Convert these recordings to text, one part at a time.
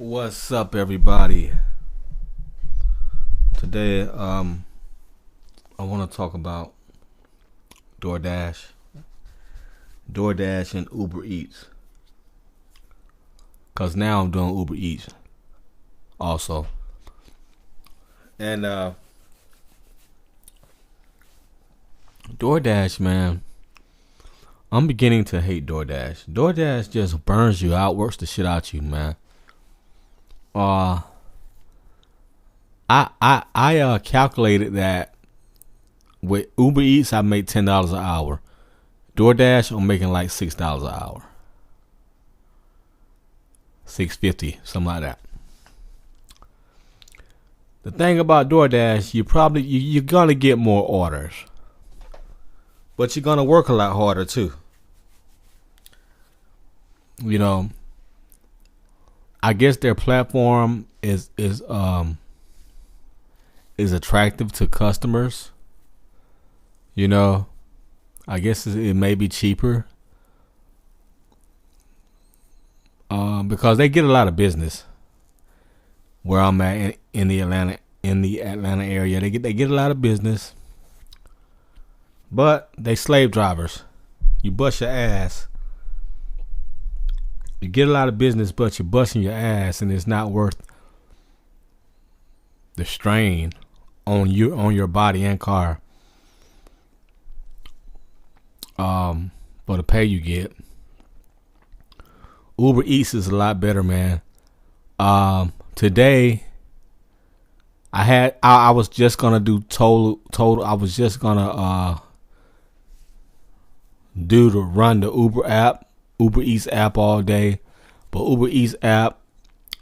What's up, everybody? Today, I want to talk about DoorDash, and UBEREats. Cause now I'm doing UBEREats also, and DoorDash, man, I'm beginning to hate DoorDash. DoorDash just burns you out, works the shit out you, man. I calculated that with UBEREats I make $10 an hour. DoorDash I'm making like $6 an hour, $6.50, something like that. The thing about DoorDash, you're gonna get more orders, but you're gonna work a lot harder too. You know, I guess their platform is attractive to customers. You know, I guess it may be cheaper because they get a lot of business where I'm at in the Atlanta area. They get a lot of business, but they slave drivers. You bust your ass. You get a lot of business, but you're busting your ass, and it's not worth the strain on your body and car for the pay you get. UBEREats is a lot better, man. Today I was just gonna do total. I was just gonna run the UBEREats app all day, but UBEREats app,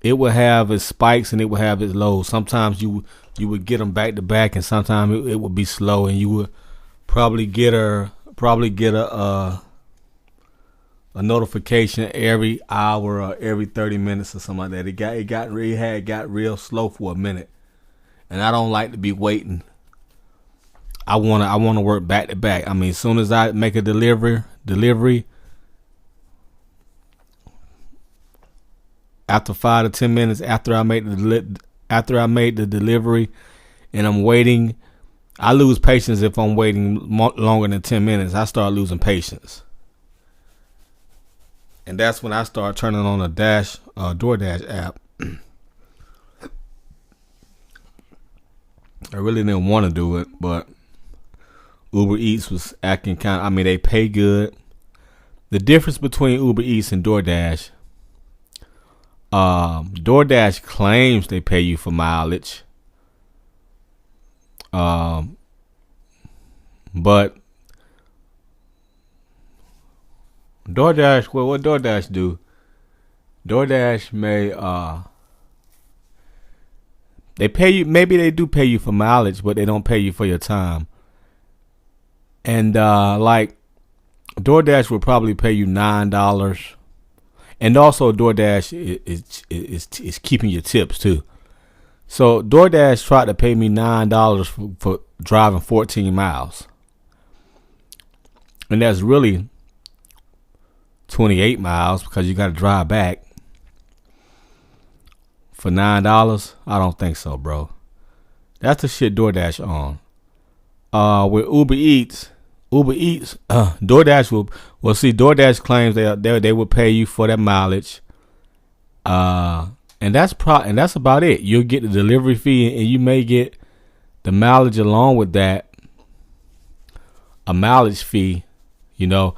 it would have its spikes and it would have its lows. Sometimes you would get them back to back, and sometimes it would be slow, and you would probably get a notification every hour or every 30 minutes or something like that. It got real slow for a minute, and I don't like to be waiting. I wanna work back to back. I mean, as soon as I make a delivery. After 5 to 10 minutes after I made the delivery, and I'm waiting, I lose patience if I'm waiting longer than 10 minutes. I start losing patience, and that's when I start turning on the DoorDash app. I really didn't want to do it, but UBEREats was acting I mean, they pay good. The difference between UBEREats and DoorDash. DoorDash claims they pay you for mileage. But DoorDash, well, what DoorDash do? DoorDash they pay you, maybe they do pay you for mileage, but they don't pay you for your time. And like DoorDash will probably pay you $9. And also DoorDash is keeping your tips too. So DoorDash tried to pay me $9 for driving 14 miles. And that's really 28 miles because you got to drive back for $9. I don't think so, bro. That's the shit DoorDash on. With UBEREats, DoorDash will see. DoorDash claims they will pay you for that mileage, and that's about it. You'll get the delivery fee, and you may get the mileage along with that, a mileage fee, you know.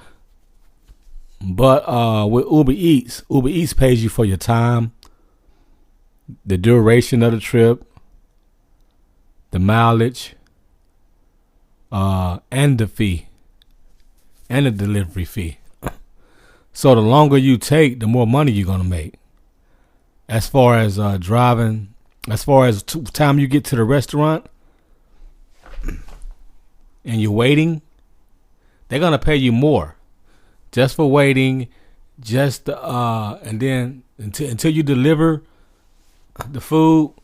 But with UBEREats pays you for your time, the duration of the trip, the mileage, and the fee, and the delivery fee. So the longer you take, the more money you're gonna make. As far as driving, as far as time you get to the restaurant, and you're waiting, they're gonna pay you more just for waiting, and then until you deliver the food,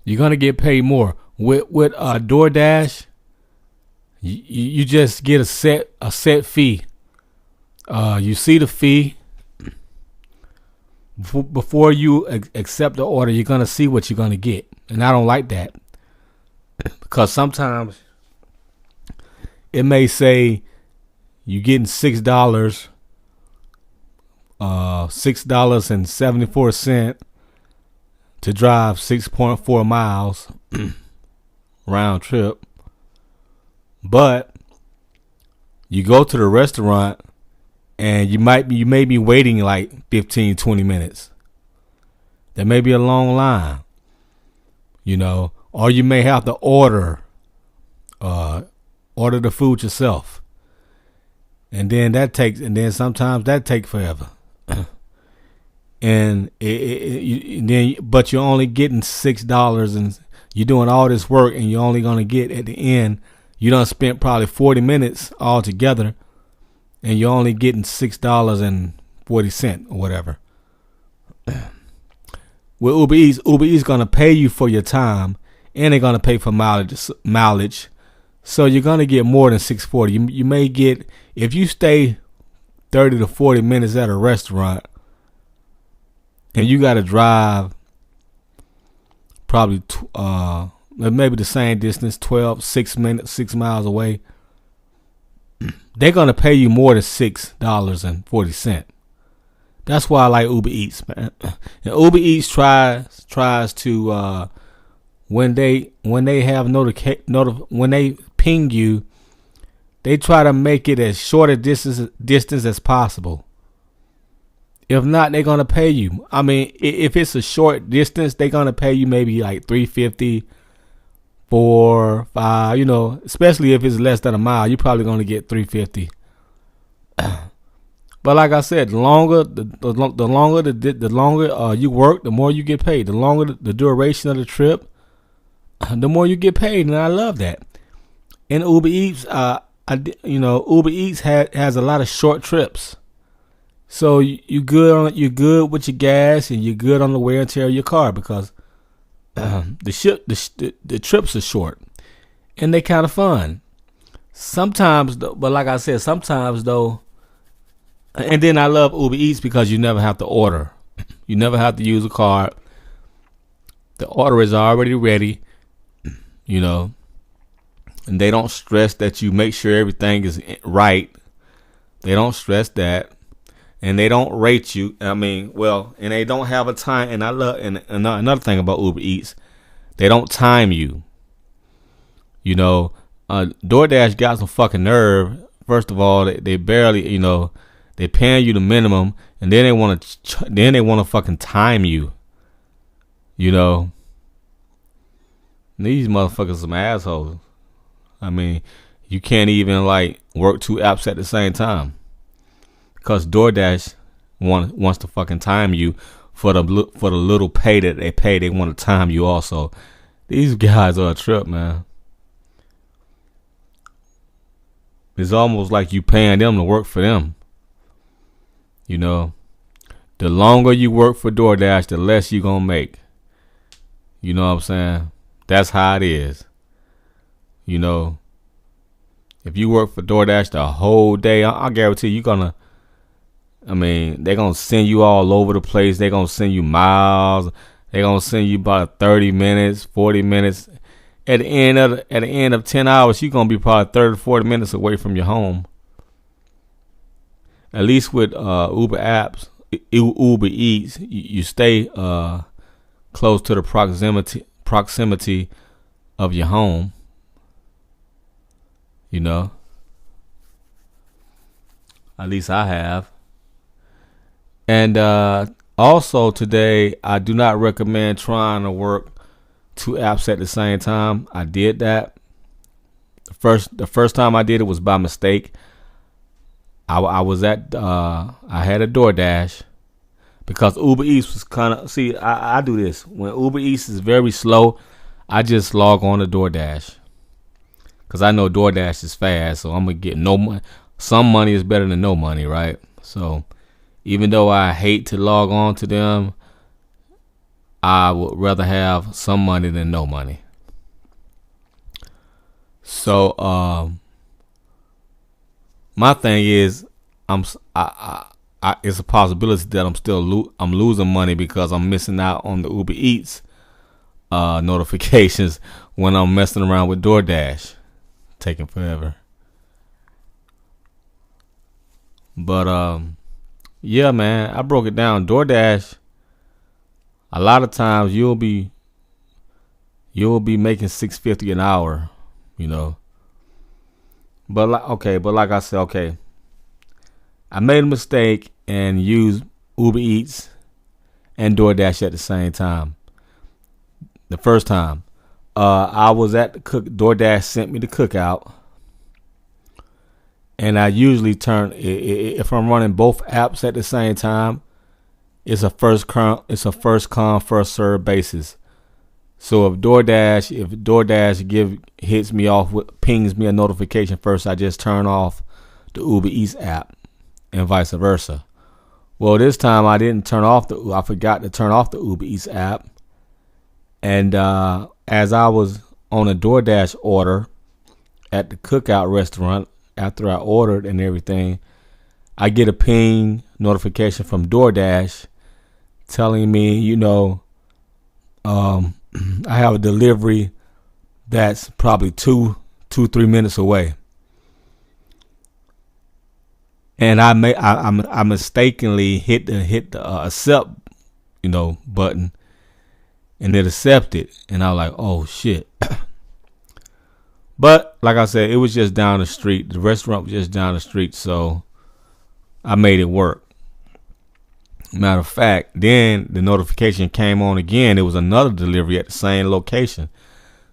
you're gonna get paid more. With DoorDash, you just get a set fee. You see the fee, before you accept the order, you're gonna see what you're gonna get, and I don't like that because sometimes it may say you're getting $6, $6.74 to drive 6.4 miles round trip, but you go to the restaurant and you may be waiting like 15-20 minutes. There may be a long line, or you may have to order the food yourself, and then sometimes that takes forever. And but you're only getting $6, and you're doing all this work, and you're only gonna get at the end. You done spent probably 40 minutes altogether, and you're only getting $6.40 or whatever. With Uber Eats gonna pay you for your time, and they're gonna pay for mileage. So you're gonna get more than $6.40. You may get, if you stay 30 to 40 minutes at a restaurant, and you got to drive probably maybe the same distance, 6 miles away, they're going to pay you more than $6.40. That's why I like Uber Eats, man. And Uber Eats tries to when they have when they ping you, they try to make it as short a distance as possible. If not, they're gonna pay you. I mean, if it's a short distance, they're gonna pay you maybe like $3.50, $4, $5. Especially if it's less than a mile, you're probably gonna get $3.50. But like I said, the longer you work, the more you get paid. The longer the duration of the trip, the more you get paid, and I love that. And Uber Eats, Uber Eats has a lot of short trips. So you're good with your gas, and you're good on the wear and tear of your car, because the trips are short, and they kind of fun. Sometimes, but like I said, sometimes though, and then I love Uber Eats because you never have to order. You never have to use a card. The order is already ready, and they don't stress that you make sure everything is right. They don't stress that. And they don't rate you. And they don't have a time. And I love, and another thing about Uber Eats, they don't time you. DoorDash got some fucking nerve. First of all, they barely, they paying you the minimum, and then they want to fucking time you. These motherfuckers some assholes. You can't even work 2 apps at the same time. Because DoorDash wants to fucking time you for the little pay that they pay. They want to time you also. These guys are a trip, man. It's almost like you paying them to work for them. The longer you work for DoorDash, the less you gonna make. You know what I'm saying? That's how it is. If you work for DoorDash the whole day, I guarantee you're gonna. They're going to send you all over the place. They're going to send you miles. They're going to send you about 30 minutes, 40 minutes. At the end of 10 hours, you're going to be probably 30 to 40 minutes away from your home. At least with Uber Eats, you stay close to the proximity of your home. At least I have. And also today, I do not recommend trying to work 2 apps at the same time. I did that. The first time I did it was by mistake. I had a DoorDash because Uber Eats was kind of, I do this. When Uber Eats is very slow, I just log on to DoorDash. Because I know DoorDash is fast, so I'm going to get no money. Some money is better than no money, right? So even though I hate to log on to them, I would rather have some money than no money. So my thing is, it's a possibility that I'm losing money because I'm missing out on the Uber Eats notifications when I'm messing around with DoorDash, taking forever. But yeah, man, I broke it down. DoorDash, a lot of times you'll be making $6.50 an hour, you know. But like I said, okay, I made a mistake and used Uber Eats and DoorDash at the same time. The first time, I was at the DoorDash sent me the cookout, and I usually if I'm running both apps at the same time, it's a first come first serve basis. So if DoorDash hits me off pings me a notification first, I just turn off the Uber Eats app, and vice versa. Well, this time I forgot to turn off the Uber Eats app, and as I was on a DoorDash order at the cookout restaurant, after I ordered and everything, I get a ping notification from DoorDash telling me, I have a delivery that's probably 3 minutes away. And I mistakenly hit the accept, button, and it accepted, and I was like, oh shit. But like I said, it was just down the street. The restaurant was just down the street, so I made it work. Matter of fact, then the notification came on again. It was another delivery at the same location.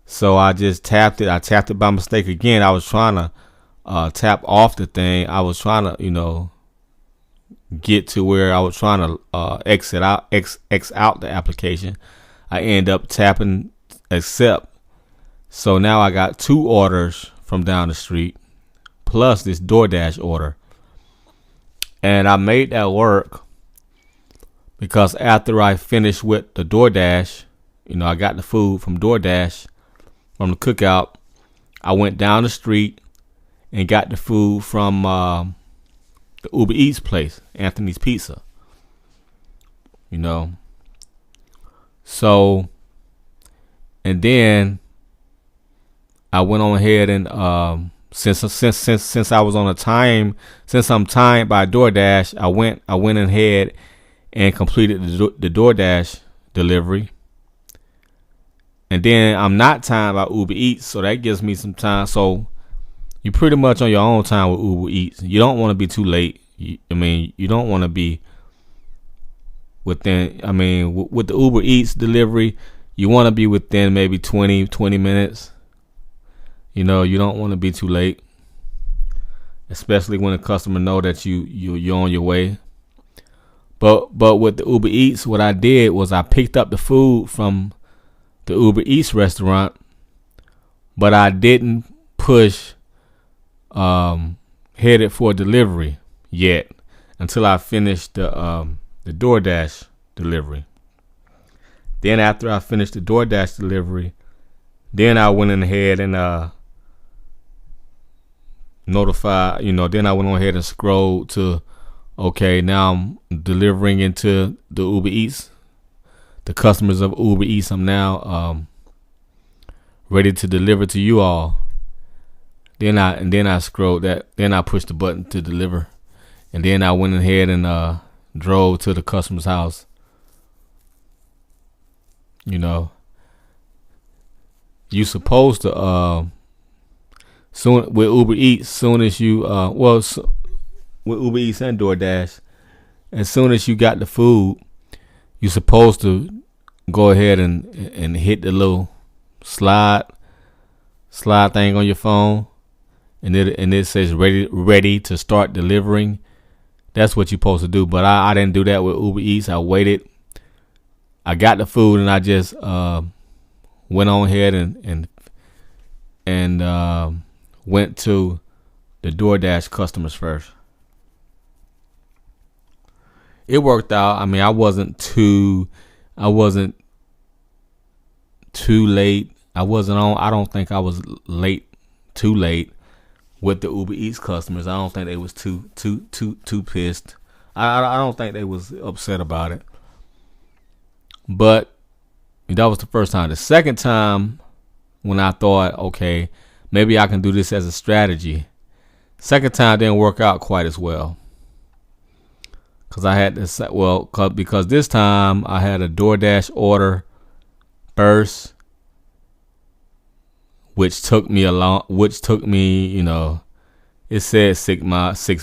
So I just tapped it. I tapped it by mistake again. I was trying to tap off the thing. I was trying to, get to where I was trying to X out the application. I end up tapping accept. So now I got 2 orders from down the street plus this DoorDash order. And I made that work because after I finished with the DoorDash, I got the food from DoorDash from the cookout. I went down the street and got the food from the Uber Eats place, Anthony's Pizza. So, and then I went on ahead and since I was on a time, since I'm timed by DoorDash, I went ahead and completed the DoorDash delivery. And then I'm not timed by Uber Eats, so that gives me some time. So you're pretty much on your own time with Uber Eats. You don't want to be too late. You don't want to be within, with the Uber Eats delivery, you want to be within maybe 20 minutes. You don't want to be too late, especially when a customer know that you're on your way. But with the Uber Eats, what I did was I picked up the food from the Uber Eats restaurant, but I didn't push headed for delivery yet until I finished the DoorDash delivery. Then after I finished the DoorDash delivery, then I went in ahead and notify, then I went on ahead and scrolled to, okay, now I'm delivering into the Uber Eats, the customers of Uber Eats. I'm now ready to deliver to you all. Then I scrolled that. Then I pushed the button to deliver, and then I went ahead and drove to the customer's house. You supposed to soon with Uber Eats, soon as you with Uber Eats and DoorDash, as soon as you got the food, you're supposed to go ahead and hit the little slide thing on your phone, and it says ready to start delivering. That's what you're supposed to do. But I didn't do that with Uber Eats. I waited. I got the food and I just went on ahead and went to the DoorDash customers first. It worked out. I wasn't too late. I don't think I was too late with the Uber Eats customers. I don't think they was too pissed I don't think they was upset about it. But that was the first time. The second time, when I thought, okay, maybe I can do this as a strategy. Second time didn't work out quite as well. Because I had to, because this time I had a DoorDash order first, which took me, it said 6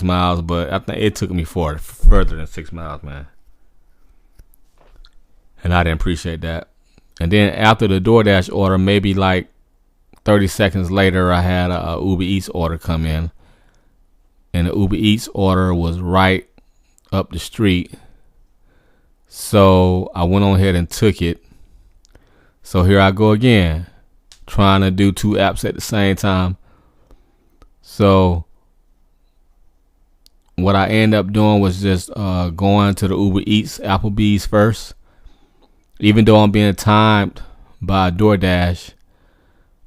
miles, but I think it took me further than 6 miles, man. And I didn't appreciate that. And then after the DoorDash order, maybe like 30 seconds later, I had a UBEREats order come in. And the UBEREats order was right up the street. So I went on ahead and took it. So here I go again, trying to do 2 apps at the same time. So what I ended up doing was just going to the UBEREats Applebee's first. Even though I'm being timed by DoorDash,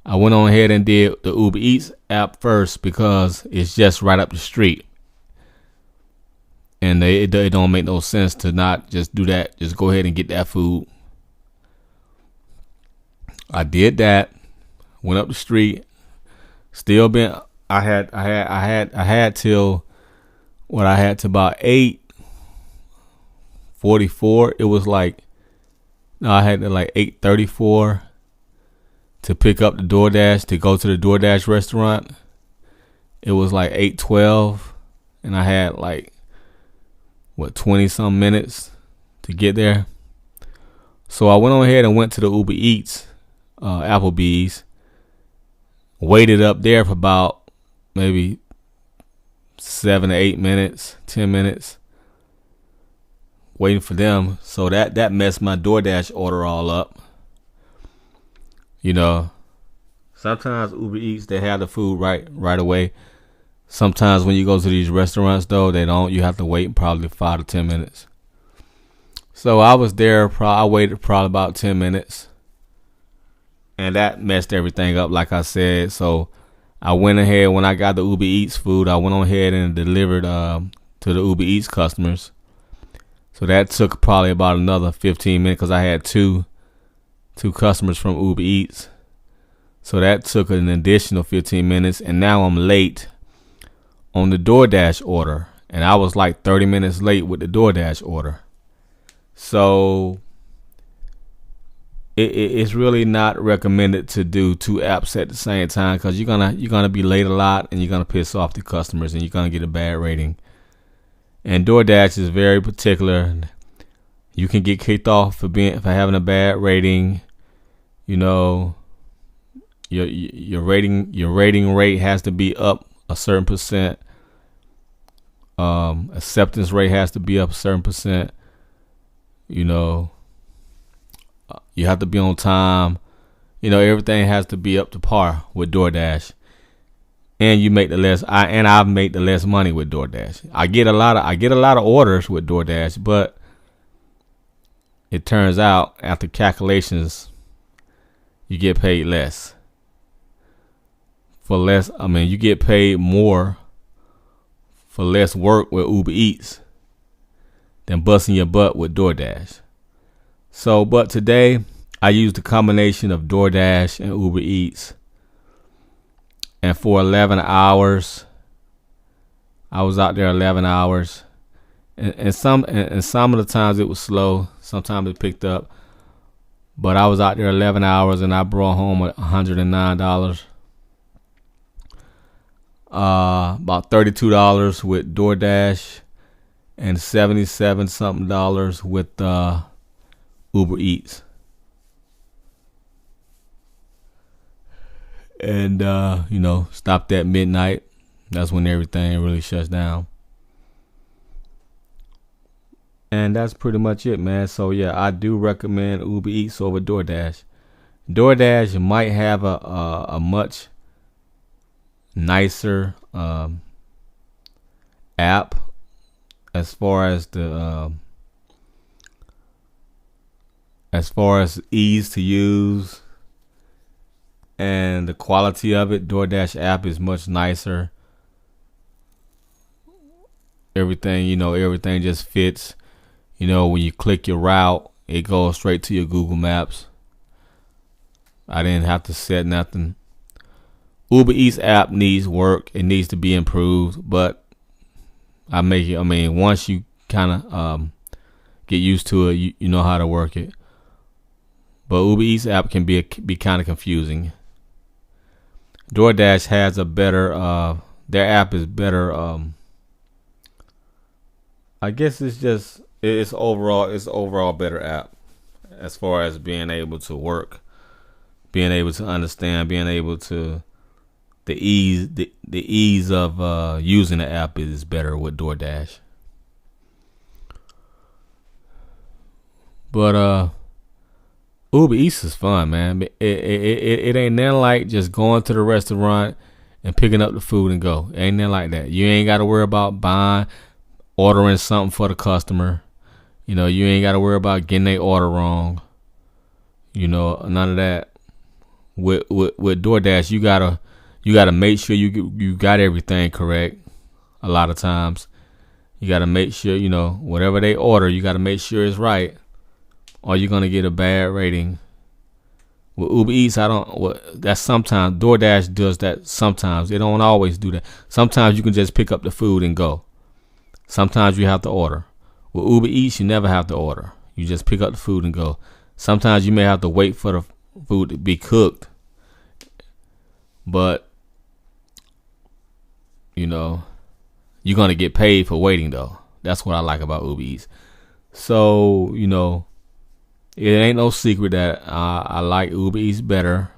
I went on ahead and did the UBEREats app first because it's just right up the street. And it don't make no sense to not just do that. Just go ahead and get that food. I did that. Went up the street. Still been. I had till about 8:44. It was like. No, I had to like 8:34 to pick up the DoorDash to go to the DoorDash restaurant. It was like 8:12, and I had like 20 some minutes to get there. So I went on ahead and went to the UBEREats Applebee's. Waited up there for about maybe 7 to 8 minutes, 10 minutes. Waiting for them. So that messed my DoorDash order all up. Sometimes UBEREats, they have the food right away. Sometimes when you go to these restaurants, though, they don't. You have to wait probably 5 to 10 minutes. So I was there. I waited probably about 10 minutes. And that messed everything up, like I said. So I went ahead, when I got the UBEREats food, I went on ahead and delivered to the UBEREats customers. So that took probably about another 15 minutes because I had two customers from UBEREats. So that took an additional 15 minutes. And now I'm late on the DoorDash order. And I was like 30 minutes late with the DoorDash order. So it's really not recommended to do 2 apps at the same time because you're gonna be late a lot and you're gonna piss off the customers and you're gonna get a bad rating. And DoorDash is very particular. You can get kicked off for having a bad rating. Your rating rate has to be up a certain percent. Acceptance rate has to be up a certain percent. You have to be on time. Everything has to be up to par with DoorDash. And you make I make the less money with DoorDash. I get a lot of orders with DoorDash, but it turns out after calculations, you get paid less. You get paid more for less work with UBEREats than busting your butt with DoorDash. So, but today I used a combination of DoorDash and UBEREats. And for 11 hours, I was out there 11 hours. And some of the times it was slow. Sometimes it picked up. But I was out there 11 hours and I brought home $109. About $32 with DoorDash and $77 something with UBEREats. And stopped at midnight. That's when everything really shuts down. And that's pretty much it, man. So yeah, I do recommend UBEREats over DoorDash. DoorDash might have a much nicer app as far as ease to use. And the quality of it, DoorDash app is much nicer. everything, everything just fits. When you click your route, it goes straight to your Google Maps. I didn't have to set nothing. Uber Eats app needs work. It needs to be improved, but once you kind of get used to it, you know how to work it. But Uber Eats app can be kind of confusing. DoorDash has a better, their app is better. I guess it's overall better app as far as being able to work, being able to understand, being able to the ease of using the app is better with DoorDash. But Uber Eats is fun, man. It ain't nothing like just going to the restaurant and picking up the food and go. It ain't nothing like that. You ain't got to worry about ordering something for the customer. You ain't got to worry about getting their order wrong. None of that. With DoorDash, you gotta make sure you got everything correct. A lot of times, you gotta make sure whatever they order, you gotta make sure it's right, or you're gonna get a bad rating. With Uber Eats, that's sometimes DoorDash does that. Sometimes they don't always do that. Sometimes you can just pick up the food and go. Sometimes you have to order. With Uber Eats, you never have to order. You just pick up the food and go. Sometimes you may have to wait for the food to be cooked, but you're gonna get paid for waiting though. That's what I like about Uber Eats. So it ain't no secret that I like Uber Eats better.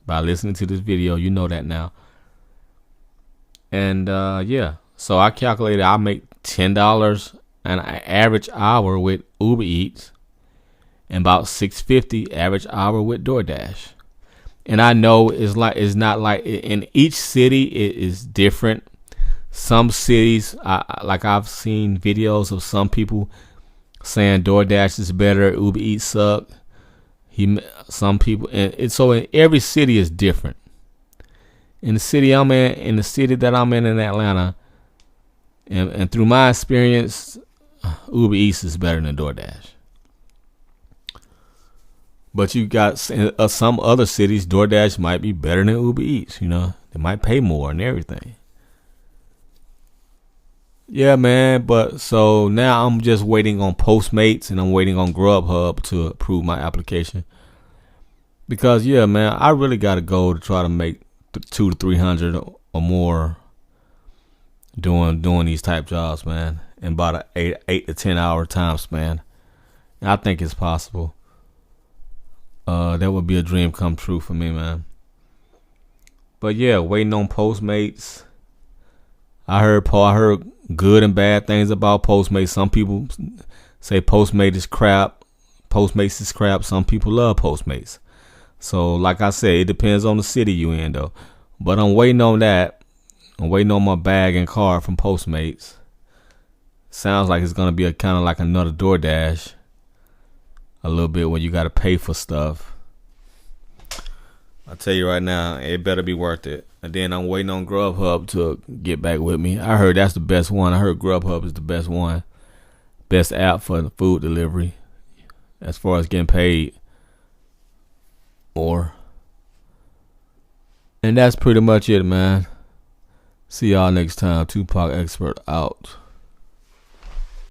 By listening to this video, you know that now. And yeah, so I calculated I make $10 an average hour with Uber Eats, and about $6.50 average hour with DoorDash. And I know it's not like in each city it is different. Some cities, I've seen videos of some people saying DoorDash is better, Uber Eats suck. Some people, and so in every city is different. In the city that I'm in Atlanta, and through my experience, Uber Eats is better than DoorDash. But you got some other cities, DoorDash might be better than Uber Eats. They might pay more and everything. Yeah, man. But so now I'm just waiting on Postmates and I'm waiting on Grubhub to approve my application. Because yeah, man, I really got to go to try to make $200 to $300 or more doing these type jobs, man, in about a 8 to 10 hour time span. And I think it's possible. That would be a dream come true for me, man. But yeah, waiting on Postmates. I heard good and bad things about Postmates. Some people say Postmates is crap. Some people love Postmates. So like I said, it depends on the city you in though. But I'm waiting on that. I'm waiting on my bag and card from Postmates. Sounds like it's gonna be kind of like another DoorDash. A little bit when you gotta pay for stuff. I tell you right now, it better be worth it. And then I'm waiting on Grubhub to get back with me. I heard that's the best one. I heard Grubhub is the best one. Best app for the food delivery. As far as getting paid more. And that's pretty much it, man. See y'all next time. Tupac Expert out.